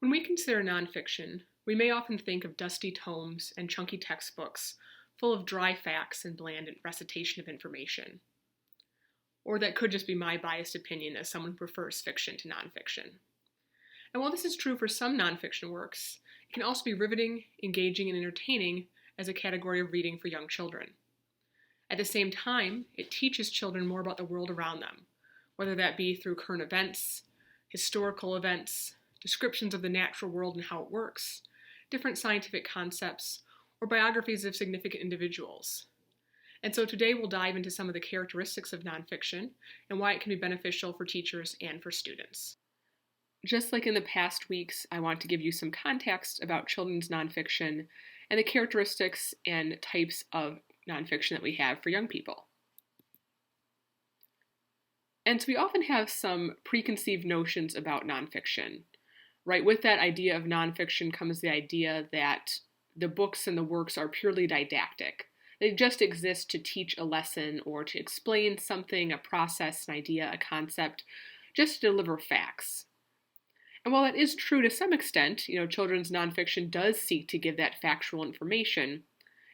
When we consider nonfiction, we may often think of dusty tomes and chunky textbooks full of dry facts and bland recitation of information. Or that could just be my biased opinion as someone who prefers fiction to nonfiction. And while this is true for some nonfiction works, it can also be riveting, engaging, and entertaining as a category of reading for young children. At the same time, it teaches children more about the world around them, whether that be through current events, historical events, descriptions of the natural world and how it works, different scientific concepts, or biographies of significant individuals. And so today we'll dive into some of the characteristics of nonfiction and why it can be beneficial for teachers and for students. Just like in the past weeks, I want to give you some context about children's nonfiction and the characteristics and types of nonfiction that we have for young people. And so we often have some preconceived notions about nonfiction, right? With that idea of nonfiction comes the idea that the books and the works are purely didactic. They just exist to teach a lesson or to explain something, a process, an idea, a concept, just to deliver facts. And while that is true to some extent, children's nonfiction does seek to give that factual information,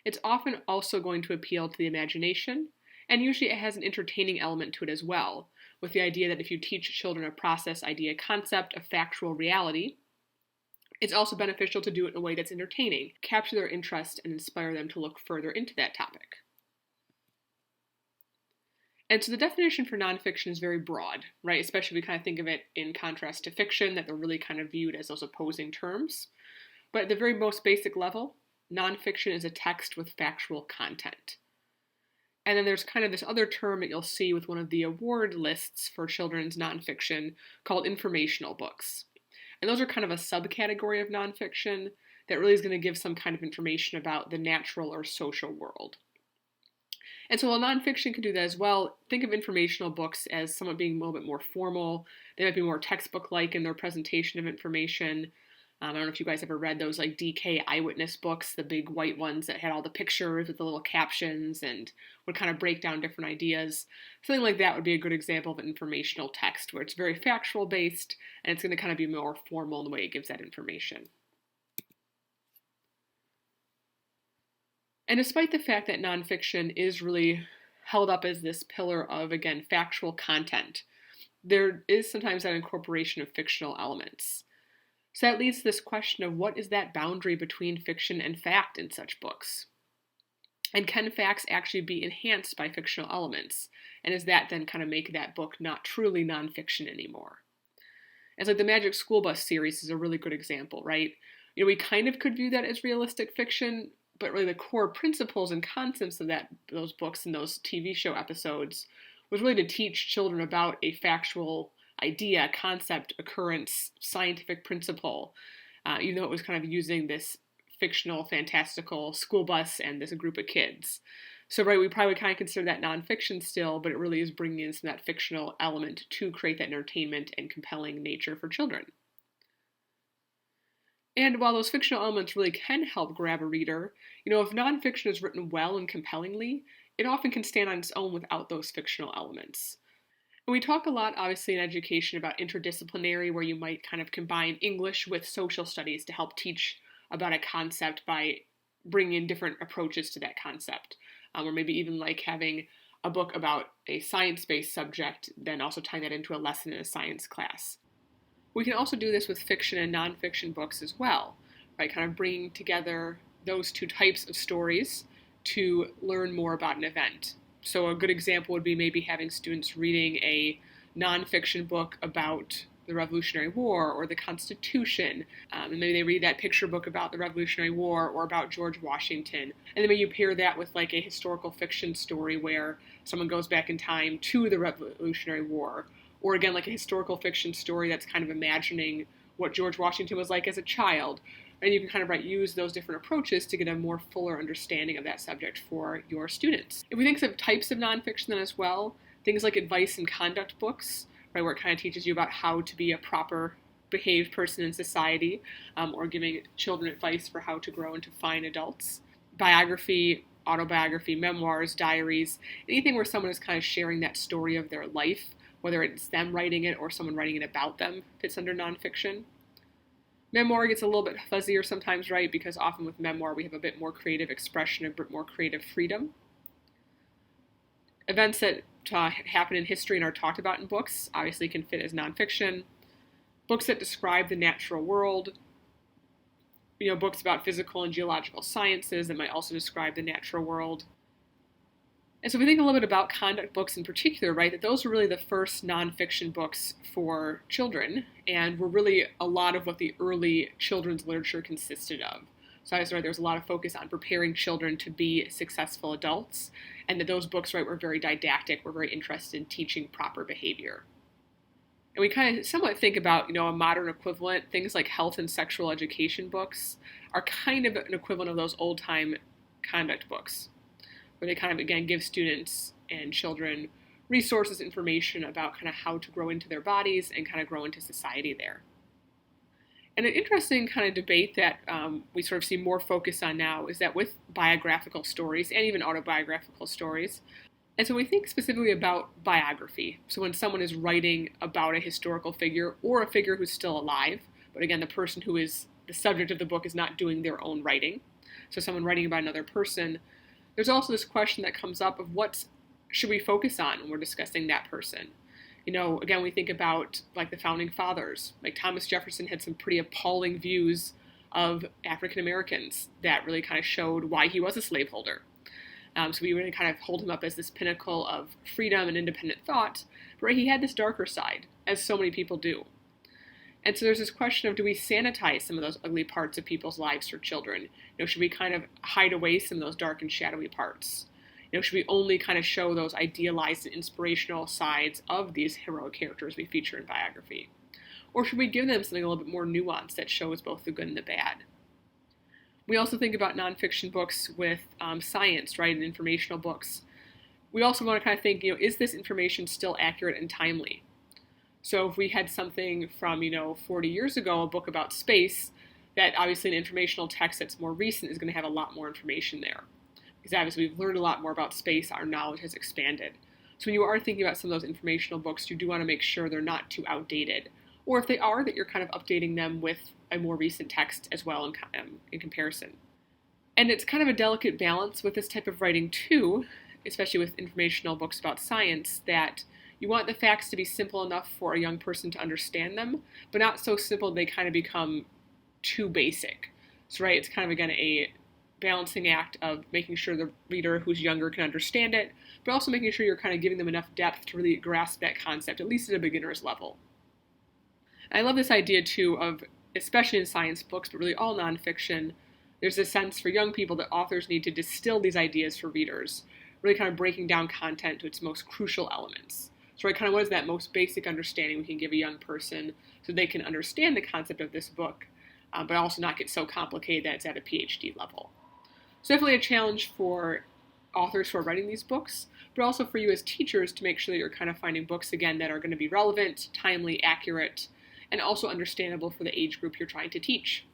it's often also going to appeal to the imagination, and usually it has an entertaining element to it as well, with the idea that if you teach children a process, idea, concept, a factual reality, it's also beneficial to do it in a way that's entertaining, capture their interest, and inspire them to look further into that topic. And so the definition for nonfiction is very broad, right? Especially if we kind of think of it in contrast to fiction, that they're really kind of viewed as those opposing terms. But at the very most basic level, nonfiction is a text with factual content. And then there's kind of this other term that you'll see with one of the award lists for children's nonfiction called informational books. And those are kind of a subcategory of nonfiction that really is going to give some kind of information about the natural or social world. And so while nonfiction can do that as well, think of informational books as somewhat being a little bit more formal. They might be more textbook-like in their presentation of information. I don't know if you guys ever read those like DK eyewitness books, the big white ones that had all the pictures with the little captions and would kind of break down different ideas. Something like that would be a good example of an informational text where it's very factual based and it's going to kind of be more formal in the way it gives that information. And despite the fact that nonfiction is really held up as this pillar of, again, factual content, there is sometimes that incorporation of fictional elements. So that leads to this question of what is that boundary between fiction and fact in such books? And can facts actually be enhanced by fictional elements? And does that then kind of make that book not truly nonfiction anymore? It's like the Magic School Bus series is a really good example, right? We kind of could view that as realistic fiction, but really the core principles and concepts of those books and those TV show episodes was really to teach children about a factual idea, concept, occurrence, scientific principle, even though it was kind of using this fictional, fantastical school bus and this group of kids. So, right, we probably kind of consider that nonfiction still, but it really is bringing in some of that fictional element to create that entertainment and compelling nature for children. And while those fictional elements really can help grab a reader, if nonfiction is written well and compellingly, it often can stand on its own without those fictional elements. And we talk a lot, obviously, in education about interdisciplinary, where you might kind of combine English with social studies to help teach about a concept by bringing in different approaches to that concept. Or maybe even like having a book about a science-based subject, then also tying that into a lesson in a science class. We can also do this with fiction and nonfiction books as well, right? Kind of bringing together those two types of stories to learn more about an event. So a good example would be maybe having students reading a nonfiction book about the Revolutionary War or the Constitution, and maybe they read that picture book about the Revolutionary War or about George Washington, and then maybe you pair that with like a historical fiction story where someone goes back in time to the Revolutionary War, or again like a historical fiction story that's kind of imagining what George Washington was like as a child. And you can kind of use those different approaches to get a more fuller understanding of that subject for your students. If we think of types of nonfiction then as well, things like advice and conduct books, right, where it kind of teaches you about how to be a proper behaved person in society, or giving children advice for how to grow into fine adults. Biography, autobiography, memoirs, diaries, anything where someone is kind of sharing that story of their life, whether it's them writing it or someone writing it about them, fits under nonfiction. Memoir gets a little bit fuzzier sometimes, right? Because often with memoir, we have a bit more creative expression, a bit more creative freedom. Events that happen in history and are talked about in books obviously can fit as nonfiction. Books that describe the natural world, books about physical and geological sciences that might also describe the natural world. And so if we think a little bit about conduct books in particular, right, that those were really the first nonfiction books for children and were really a lot of what the early children's literature consisted of. So I was right, there was a lot of focus on preparing children to be successful adults, and that those books, right, were very didactic, were very interested in teaching proper behavior. And we kind of somewhat think about, a modern equivalent. Things like health and sexual education books are kind of an equivalent of those old-time conduct books, where they kind of, again, give students and children resources, information about kind of how to grow into their bodies and kind of grow into society there. And an interesting kind of debate that we sort of see more focus on now is that with biographical stories and even autobiographical stories, and so we think specifically about biography. So when someone is writing about a historical figure or a figure who's still alive, but again, the person who is the subject of the book is not doing their own writing. So someone writing about another person, there's also this question that comes up of what should we focus on when we're discussing that person. Again, we think about like the founding fathers. Like Thomas Jefferson had some pretty appalling views of African Americans that really kind of showed why he was a slaveholder. So we really kind of hold him up as this pinnacle of freedom and independent thought, but right, he had this darker side, as so many people do. And so there's this question of, do we sanitize some of those ugly parts of people's lives for children? Should we kind of hide away some of those dark and shadowy parts? Should we only kind of show those idealized and inspirational sides of these heroic characters we feature in biography? Or should we give them something a little bit more nuanced that shows both the good and the bad? We also think about nonfiction books with science, right, and informational books. We also want to kind of think, is this information still accurate and timely? So if we had something from, 40 years ago, a book about space, that obviously an informational text that's more recent is going to have a lot more information there. Because obviously we've learned a lot more about space, our knowledge has expanded. So when you are thinking about some of those informational books, you do want to make sure they're not too outdated. Or if they are, that you're kind of updating them with a more recent text as well in comparison. And it's kind of a delicate balance with this type of writing too, especially with informational books about science, that you want the facts to be simple enough for a young person to understand them, but not so simple they kind of become too basic. So right, it's kind of, again, a balancing act of making sure the reader who's younger can understand it, but also making sure you're kind of giving them enough depth to really grasp that concept, at least at a beginner's level. And I love this idea too of, especially in science books, but really all nonfiction, there's a sense for young people that authors need to distill these ideas for readers, really kind of breaking down content to its most crucial elements. So right, kind of what is that most basic understanding we can give a young person so they can understand the concept of this book, but also not get so complicated that it's at a PhD level. So definitely a challenge for authors who are writing these books, but also for you as teachers to make sure that you're kind of finding books, again, that are going to be relevant, timely, accurate, and also understandable for the age group you're trying to teach.